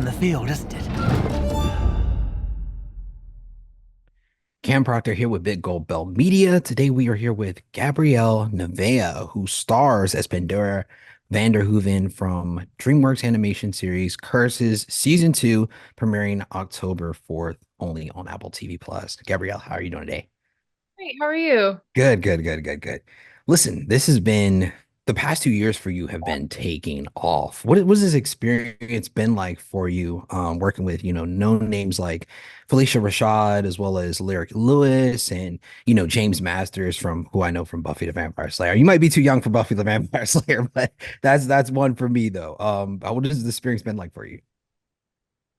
the field, isn't it? Cam Proctor here with Big Gold Bell Media. Today we are here with Gabrielle Nevaeh, who stars as Pandora Vanderhooven from DreamWorks animation series Curses Season 2, premiering October 4th, only on Apple TV Plus. Gabrielle, how are you doing today? Hey, how are you? Good, good, good, good, good. Listen, this has been the past 2 years for you have been taking off. What was this experience been like for you, working with, known names like Felicia Rashad as well as Lyric Lewis and, James Masters from who I know from Buffy the Vampire Slayer. You might be too young for Buffy the Vampire Slayer, but that's one for me though. What has the experience been like for you?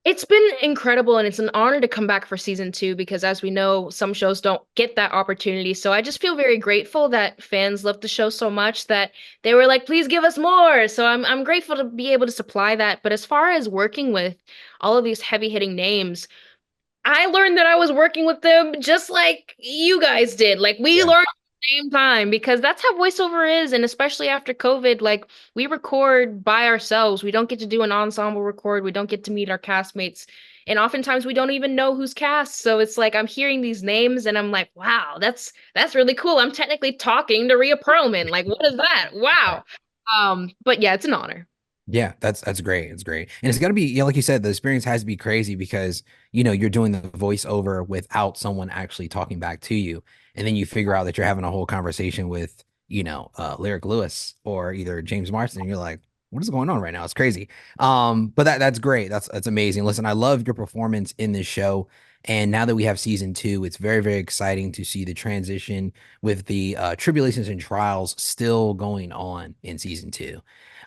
It's been incredible and it's an honor to come back for season two because as we know, some shows don't get that opportunity. So I just feel very grateful that fans love the show so much that they were like, please give us more. So I'm grateful to be able to supply that. But as far as working with all of these heavy hitting names, I learned that I was working with them just like you guys did. Like we Yeah. learned at the same time because that's how voiceover is. And especially after COVID, like we record by ourselves. We don't get to do an ensemble record. We don't get to meet our castmates. And oftentimes we don't even know who's cast. So it's like I'm hearing these names and I'm like, wow, that's really cool. I'm technically talking to Rhea Perlman. Like, what is that? Wow. But yeah, it's an honor. Yeah, that's great. It's great. And it's gotta be, yeah, like you said, the experience has to be crazy because you're doing the voiceover without someone actually talking back to you. And then you figure out that you're having a whole conversation with, Lyric Lewis or either James Marsden, and you're like, what is going on right now? It's crazy. But that's great. That's amazing. Listen, I love your performance in this show. And now that we have season two, it's very, very exciting to see the transition with the tribulations and trials still going on in season two.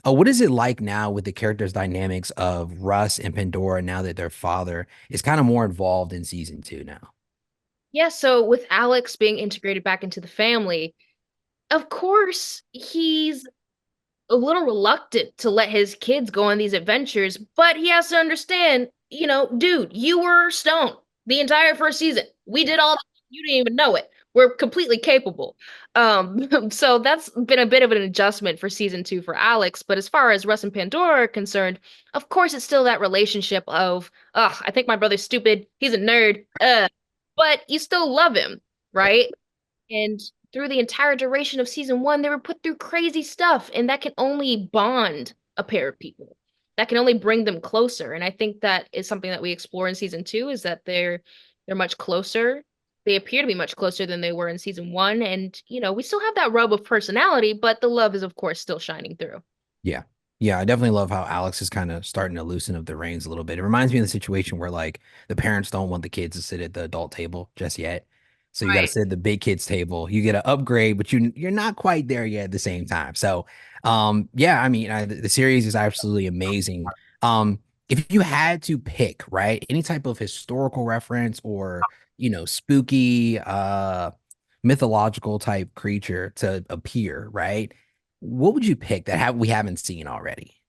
What is it like now with the characters' dynamics of Russ and Pandora now that their father is kind of more involved in season two now? Yeah, so with Alex being integrated back into the family, of course, he's a little reluctant to let his kids go on these adventures, but he has to understand, dude, you were stoned the entire first season. We Yeah. did all that. You didn't even know it. We're completely capable. So that's been a bit of an adjustment for season two for Alex. But as far as Russ and Pandora are concerned, of course, it's still that relationship of, ugh, I think my brother's stupid. He's a nerd. But you still love him, right? And through the entire duration of season one, they were put through crazy stuff, and that can only bond a pair of people. That can only bring them closer. And I think that is something that we explore in season two is that they're much closer. They appear to be much closer than they were in season one. And, we still have that rub of personality, but the love is of course still shining through. Yeah. Yeah, I definitely love how Alex is kind of starting to loosen up the reins a little bit. It reminds me of the situation where like the parents don't want the kids to sit at the adult table just yet. So you got to Right. sit at the big kids table. You get an upgrade, but you're not quite there yet at the same time. So yeah, I mean, the series is absolutely amazing. If you had to pick, right, any type of historical reference or, spooky mythological type creature to appear, right? What would you pick that we haven't seen already?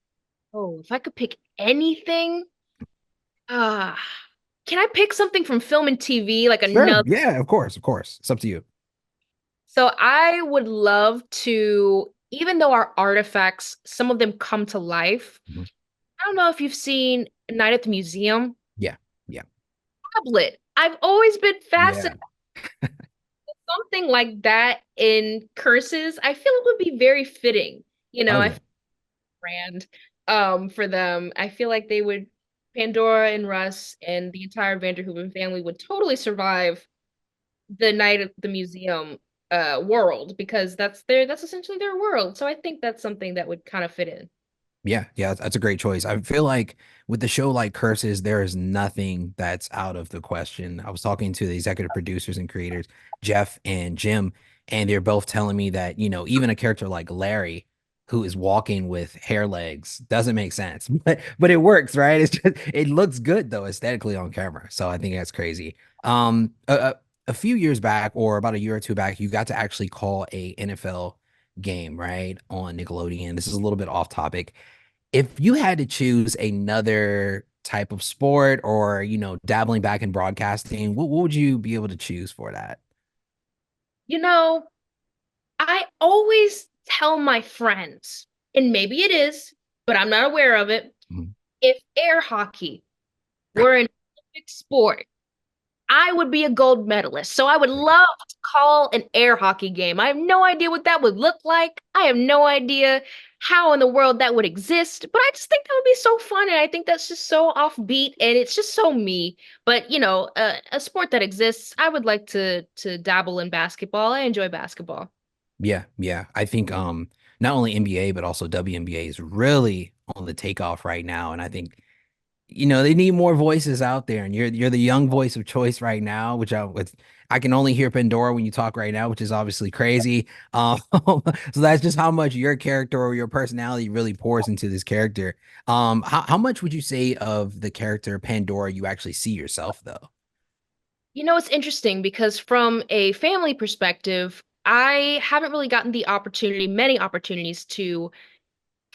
Oh, if I could pick anything, uh, can I pick something from film and TV, like Sure. another? Yeah, of course, of course. It's up to you. So I would love to, even though our artifacts, some of them come to life. Mhm. I don't know if you've seen Night at the Museum. Yeah, yeah, Tablet. I've always been yeah. fascinated with something like that in curses. I feel it would be very fitting. Oh I yeah, feel brand for them. I feel like they would Pandora and Russ and the entire Vanderhooven family would totally survive the Night at the Museum world because that's essentially their world. So I think that's something that would kind of fit in. yeah, yeah. That's a great choice. I feel like with the show like Curses, there is nothing that's out of the question. I was talking to the executive producers and creators, Jeff and Jim, and they're both telling me that, even a character like Larry, who is walking with hair legs, doesn't make sense, but it works, right? It's just it looks good though aesthetically on camera. So I think that's crazy. A few years back, or about a year or two back, you got to actually call a NFL game, right, on Nickelodeon. This is a little bit off topic. If you had to choose another type of sport or, dabbling back in broadcasting, what would you be able to choose for that? You know, I always tell my friends, and maybe it is, but I'm not aware of it. Mhm. If air hockey were an Olympic sport, I would be a gold medalist. So I would love to call an air hockey game. I have no idea what that would look like. I have no idea how in the world that would exist, but I just think that would be so fun. And I think that's just so offbeat and it's just so me. But a sport that exists, I would like to dabble in basketball. I enjoy basketball. Yeah, yeah. I think not only NBA but also WNBA is really on the takeoff right now, and I think they need more voices out there, and you're the young voice of choice right now, which I can only hear Pandora when you talk right now, which is obviously crazy. So that's just how much your character or your personality really pours into this character. How much would you say of the character Pandora you actually see yourself though? It's interesting because from a family perspective, I haven't really gotten many opportunities to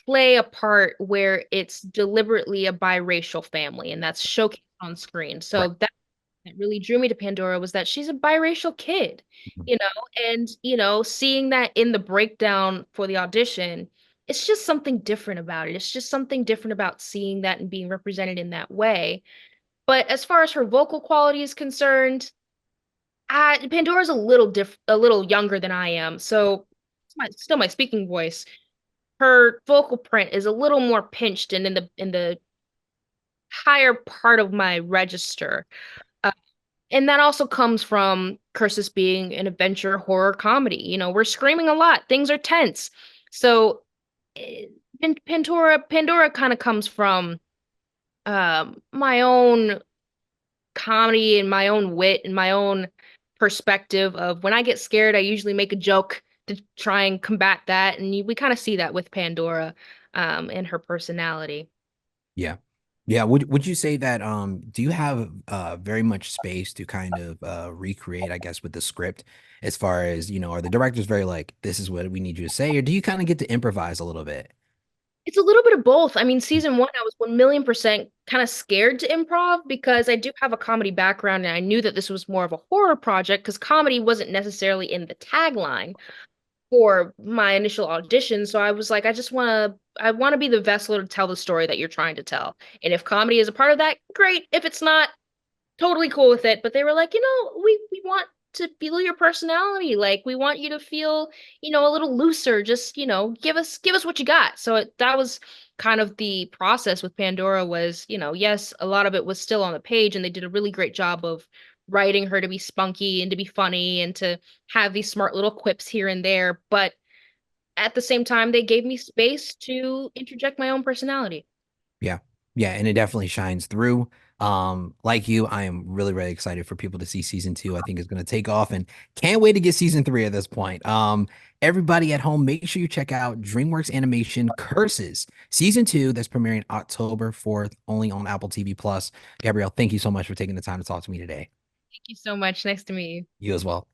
play a part where it's deliberately a biracial family and that's showcased on screen. Right. So that really drew me to Pandora was that she's a biracial kid, Mhm. and seeing that in the breakdown for the audition, it's just something different about it. It's just something different about seeing that and being represented in that way. But as far as her vocal quality is concerned, Pandora's a little younger than I am, so still my speaking voice. Her vocal print is a little more pinched and in the higher part of my register. Uh, and that also comes from Curses being an adventure horror comedy. We're screaming a lot. Things are tense. So eh, Pandora kind of comes from my own comedy and my own wit and my own perspective of when I get scared, I usually make a joke to try and combat that. And we kind of see that with Pandora and her personality. Yeah. Yeah. Would you say that do you have very much space to kind of recreate, I guess, with the script as far as, are the directors very like, this is what we need you to say, or do you kind of get to improvise a little bit? It's a little bit of both. I mean, season one, I was 1,000,000% kind of scared to improv because I do have a comedy background and I knew that this was more of a horror project because comedy wasn't necessarily in the tagline for my initial audition. So I was like, I want to be the vessel to tell the story that you're trying to tell. And if comedy is a part of that, great. If it's not, totally cool with it. But they were like, we want to feel your personality. Like we want you to feel, a little looser. Just, give us what you got. So that was kind of the process with Pandora was, yes, a lot of it was still on the page and they did a really great job of writing her to be spunky and to be funny and to have these smart little quips here and there. But at the same time, they gave me space to interject my own personality. Yeah. Yeah, and it definitely shines through. Like you, I am really, really excited for people to see season two. I think it's going to take off and can't wait to get season three at this point. Everybody at home, make sure you check out DreamWorks Animation Curses season two that's premiering October 4th, only on Apple TV Plus. Gabrielle, thank you so much for taking the time to talk to me today. Thank you so much. Nice to meet you. You as well.